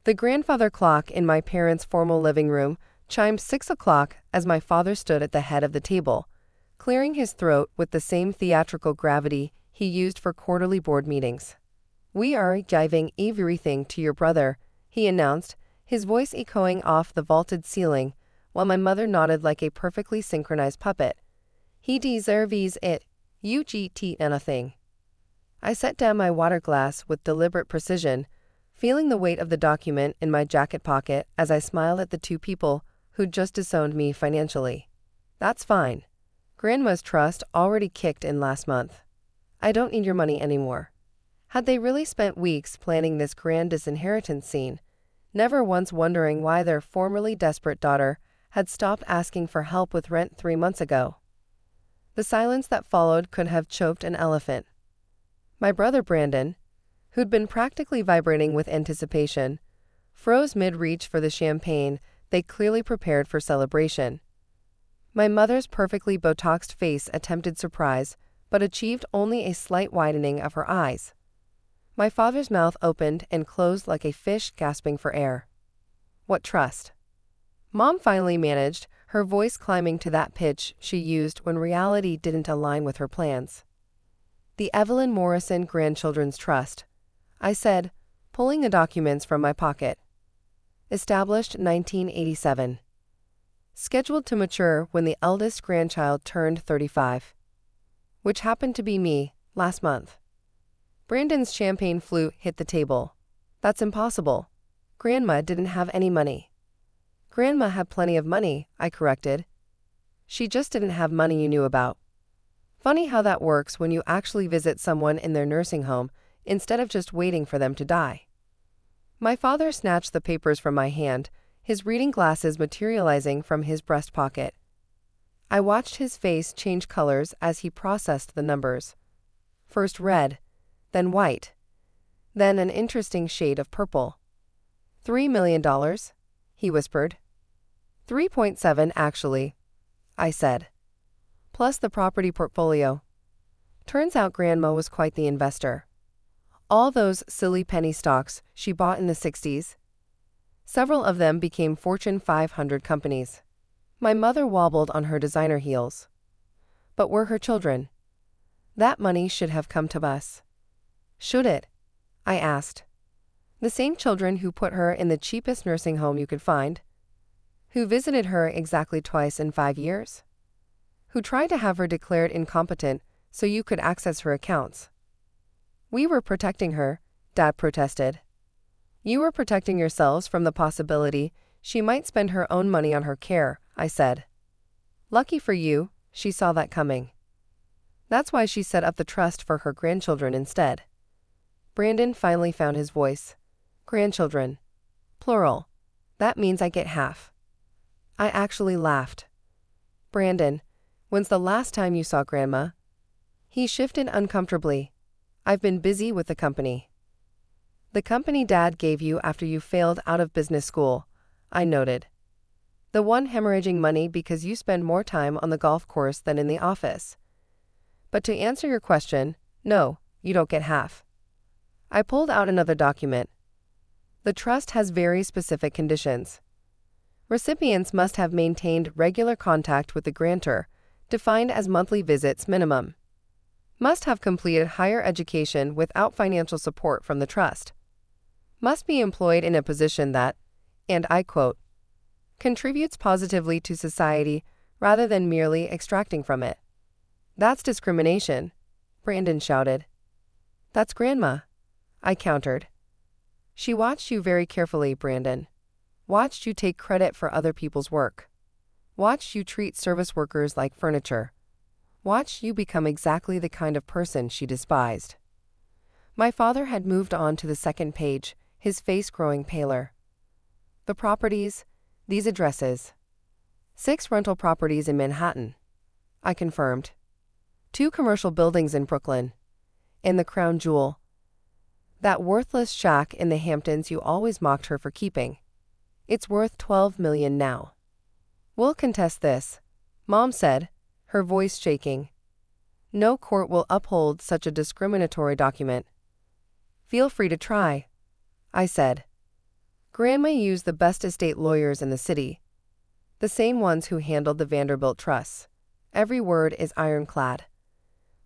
The grandfather clock in my parents' formal living room chimed 6 o'clock as my father stood at the head of the table, clearing his throat with the same theatrical gravity he used for quarterly board meetings. "We are giving everything to your brother," he announced, his voice echoing off the vaulted ceiling, while my mother nodded like a perfectly synchronized puppet. "He deserves it. You get anything." I set down my water glass with deliberate precision, feeling the weight of the document in my jacket pocket as I smiled at the two people who'd just disowned me financially. "That's fine. Grandma's trust already kicked in last month. I don't need your money anymore." Had they really spent weeks planning this grand disinheritance scene, never once wondering why their formerly desperate daughter had stopped asking for help with rent 3 months ago? The silence that followed could have choked an elephant. My brother Brandon, who'd been practically vibrating with anticipation, froze mid-reach for the champagne they clearly prepared for celebration. My mother's perfectly Botoxed face attempted surprise, but achieved only a slight widening of her eyes. My father's mouth opened and closed like a fish gasping for air. "What trust?" Mom finally managed, her voice climbing to that pitch she used when reality didn't align with her plans. "The Evelyn Morrison Grandchildren's Trust," I said, pulling the documents from my pocket. "Established 1987. Scheduled to mature when the eldest grandchild turned 35. Which happened to be me, last month." Brandon's champagne flute hit the table. "That's impossible. Grandma didn't have any money." "Grandma had plenty of money," I corrected. "She just didn't have money you knew about." Funny how that works when you actually visit someone in their nursing home instead of just waiting for them to die. My father snatched the papers from my hand, his reading glasses materializing from his breast pocket. I watched his face change colors as he processed the numbers. First red, then white, then an interesting shade of purple. $3 million, he whispered. 3.7 actually, I said. Plus the property portfolio. Turns out Grandma was quite the investor. All those silly penny stocks she bought in the 60s. Several of them became Fortune 500 companies. My mother wobbled on her designer heels. But we're her children. That money should have come to us. Should it? I asked. The same children who put her in the cheapest nursing home you could find? Who visited her exactly twice in 5 years? Who tried to have her declared incompetent so you could access her accounts? We were protecting her, Dad protested. You were protecting yourselves from the possibility she might spend her own money on her care, I said. Lucky for you, she saw that coming. That's why she set up the trust for her grandchildren instead. Brandon finally found his voice. Grandchildren. Plural. That means I get half. I actually laughed. Brandon, when's the last time you saw Grandma? He shifted uncomfortably. I've been busy with the company. The company Dad gave you after you failed out of business school, I noted. The one hemorrhaging money because you spend more time on the golf course than in the office. But to answer your question, no, you don't get half. I pulled out another document. The trust has very specific conditions. Recipients must have maintained regular contact with the grantor, defined as monthly visits minimum. Must have completed higher education without financial support from the trust. Must be employed in a position that, and I quote, contributes positively to society rather than merely extracting from it. That's discrimination, Brandon shouted. That's Grandma, I countered. She watched you very carefully, Brandon. Watched you take credit for other people's work. Watched you treat service workers like furniture. Watched you become exactly the kind of person she despised. My father had moved on to the second page, his face growing paler. The properties, these addresses. 6 rental properties in Manhattan, I confirmed. 2 commercial buildings in Brooklyn. And the crown jewel. That worthless shack in the Hamptons you always mocked her for keeping. It's worth $12 million now. We'll contest this, Mom said, her voice shaking. No court will uphold such a discriminatory document. Feel free to try, I said. Grandma used the best estate lawyers in the city, the same ones who handled the Vanderbilt trusts. Every word is ironclad.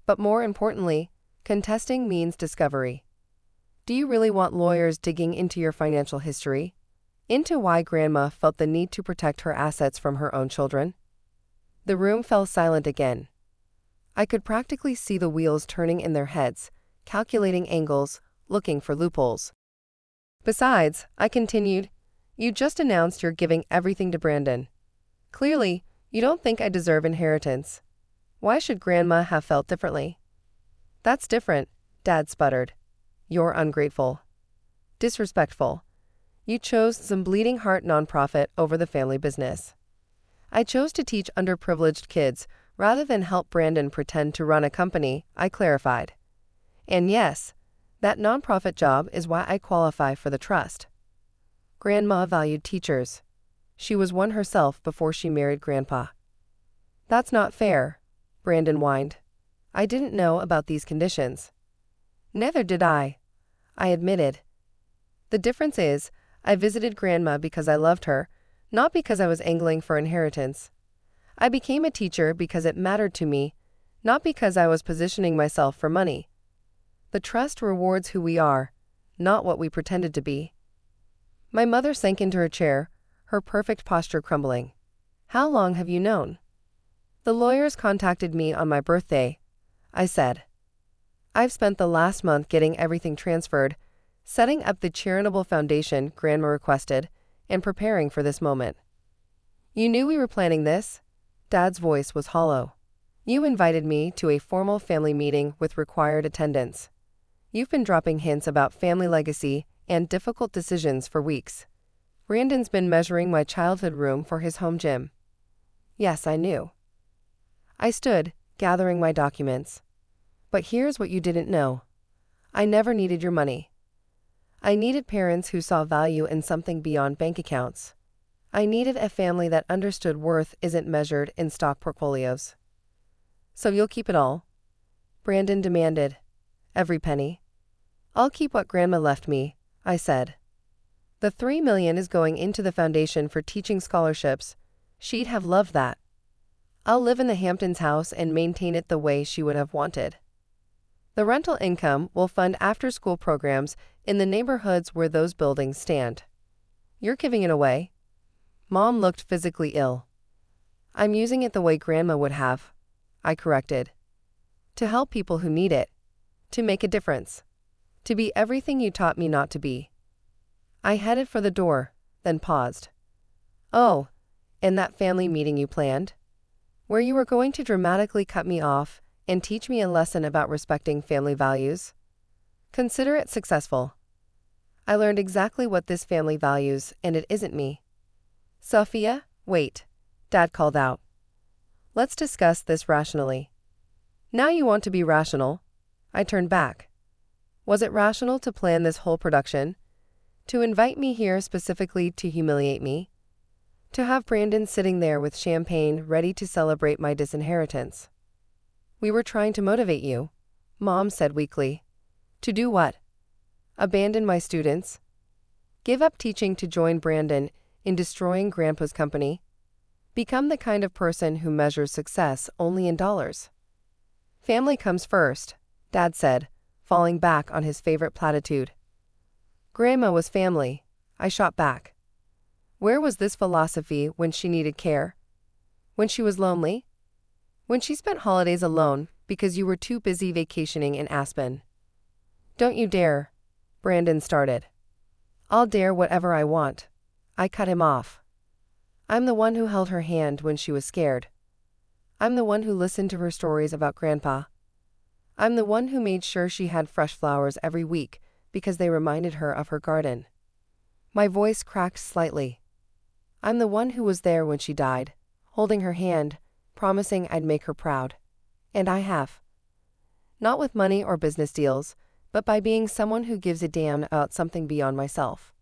But more importantly, contesting means discovery. Do you really want lawyers digging into your financial history? Into why Grandma felt the need to protect her assets from her own children? The room fell silent again. I could practically see the wheels turning in their heads, calculating angles, looking for loopholes. Besides, I continued, you just announced you're giving everything to Brandon. Clearly, you don't think I deserve inheritance. Why should Grandma have felt differently? That's different, Dad sputtered. You're ungrateful. Disrespectful. You chose some bleeding heart nonprofit over the family business. I chose to teach underprivileged kids rather than help Brandon pretend to run a company, I clarified. And yes, that nonprofit job is why I qualify for the trust. Grandma valued teachers. She was one herself before she married Grandpa. That's not fair, Brandon whined. I didn't know about these conditions. Neither did I admitted. The difference is, I visited Grandma because I loved her, not because I was angling for inheritance. I became a teacher because it mattered to me, not because I was positioning myself for money. The trust rewards who we are, not what we pretended to be. My mother sank into her chair, her perfect posture crumbling. How long have you known? The lawyers contacted me on my birthday, I said. I've spent the last month getting everything transferred, setting up the charitable foundation Grandma requested, and preparing for this moment. You knew we were planning this? Dad's voice was hollow. You invited me to a formal family meeting with required attendance. You've been dropping hints about family legacy and difficult decisions for weeks. Brandon's been measuring my childhood room for his home gym. Yes, I knew. I stood, gathering my documents. But here's what you didn't know. I never needed your money. I needed parents who saw value in something beyond bank accounts. I needed a family that understood worth isn't measured in stock portfolios. So you'll keep it all? Brandon demanded. Every penny. I'll keep what Grandma left me, I said. The $3 million is going into the foundation for teaching scholarships. She'd have loved that. I'll live in the Hamptons house and maintain it the way she would have wanted. The rental income will fund after-school programs in the neighborhoods where those buildings stand. You're giving it away? Mom looked physically ill. I'm using it the way Grandma would have, I corrected. To help people who need it. To make a difference. To be everything you taught me not to be. I headed for the door, then paused. Oh, and that family meeting you planned? Where you were going to dramatically cut me off and teach me a lesson about respecting family values? Consider it successful. I learned exactly what this family values, and it isn't me. Sophia, wait, Dad called out. Let's discuss this rationally. Now you want to be rational. I turned back. Was it rational to plan this whole production? To invite me here specifically to humiliate me? To have Brandon sitting there with champagne ready to celebrate my disinheritance? We were trying to motivate you, Mom said weakly. To do what? Abandon my students? Give up teaching to join Brandon in destroying Grandpa's company? Become the kind of person who measures success only in dollars? Family comes first, Dad said, falling back on his favorite platitude. Grandma was family, I shot back. Where was this philosophy when she needed care? When she was lonely? When she spent holidays alone because you were too busy vacationing in Aspen? Don't you dare, Brandon started. I'll dare whatever I want. I cut him off. I'm the one who held her hand when she was scared. I'm the one who listened to her stories about Grandpa. I'm the one who made sure she had fresh flowers every week because they reminded her of her garden. My voice cracked slightly. I'm the one who was there when she died, holding her hand, promising I'd make her proud. And I have. Not with money or business deals, but by being someone who gives a damn about something beyond myself.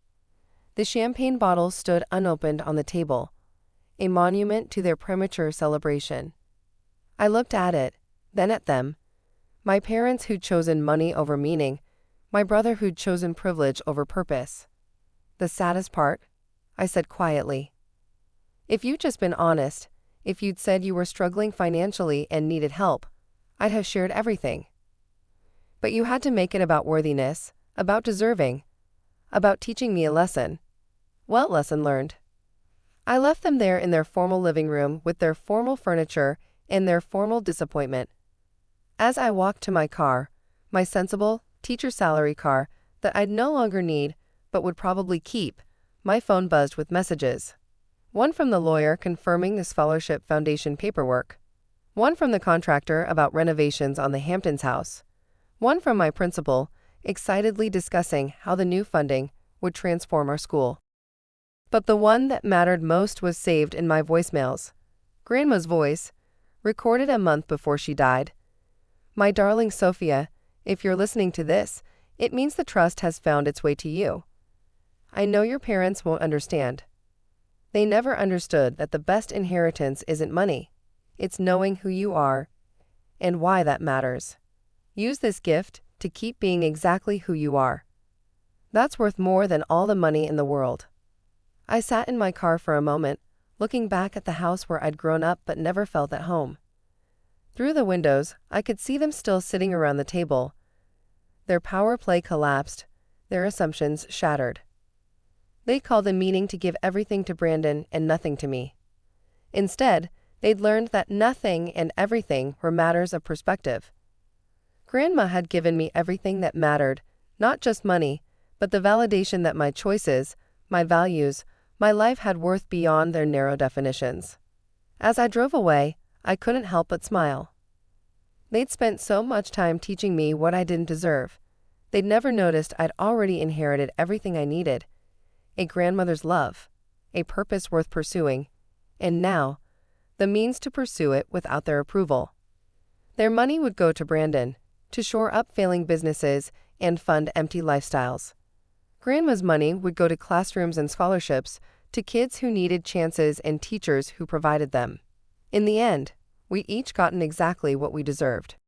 The champagne bottle stood unopened on the table, a monument to their premature celebration. I looked at it, then at them. My parents who'd chosen money over meaning, my brother who'd chosen privilege over purpose. the saddest part," I said quietly. "If you'd just been honest, if you'd said you were struggling financially and needed help, I'd have shared everything. But you had to make it about worthiness, about deserving, about teaching me a lesson. Well, lesson learned." I left them there in their formal living room with their formal furniture and their formal disappointment. As I walked to my car, my sensible, teacher salary car that I'd no longer need but would probably keep, my phone buzzed with messages. One from the lawyer confirming the scholarship foundation paperwork. One from the contractor about renovations on the Hamptons house. One from my principal, excitedly discussing how the new funding would transform our school. But the one that mattered most was saved in my voicemails. Grandma's voice, recorded a month before she died. "My darling Sophia, if you're listening to this, it means the trust has found its way to you. I know your parents won't understand. They never understood that the best inheritance isn't money. It's knowing who you are and why that matters. Use this gift to keep being exactly who you are. That's worth more than all the money in the world." I sat in my car for a moment, looking back at the house where I'd grown up but never felt at home. Through the windows, I could see them still sitting around the table. Their power play collapsed, their assumptions shattered. They called a meeting to give everything to Brandon and nothing to me. Instead, they'd learned that nothing and everything were matters of perspective. Grandma had given me everything that mattered, not just money, but the validation that my choices, my values, my life had worth beyond their narrow definitions. As I drove away, I couldn't help but smile. They'd spent so much time teaching me what I didn't deserve. They'd never noticed I'd already inherited everything I needed. A grandmother's love, a purpose worth pursuing, and now, the means to pursue it without their approval. Their money would go to Brandon, to shore up failing businesses and fund empty lifestyles. Grandma's money would go to classrooms and scholarships, to kids who needed chances and teachers who provided them. In the end, we each gotten exactly what we deserved.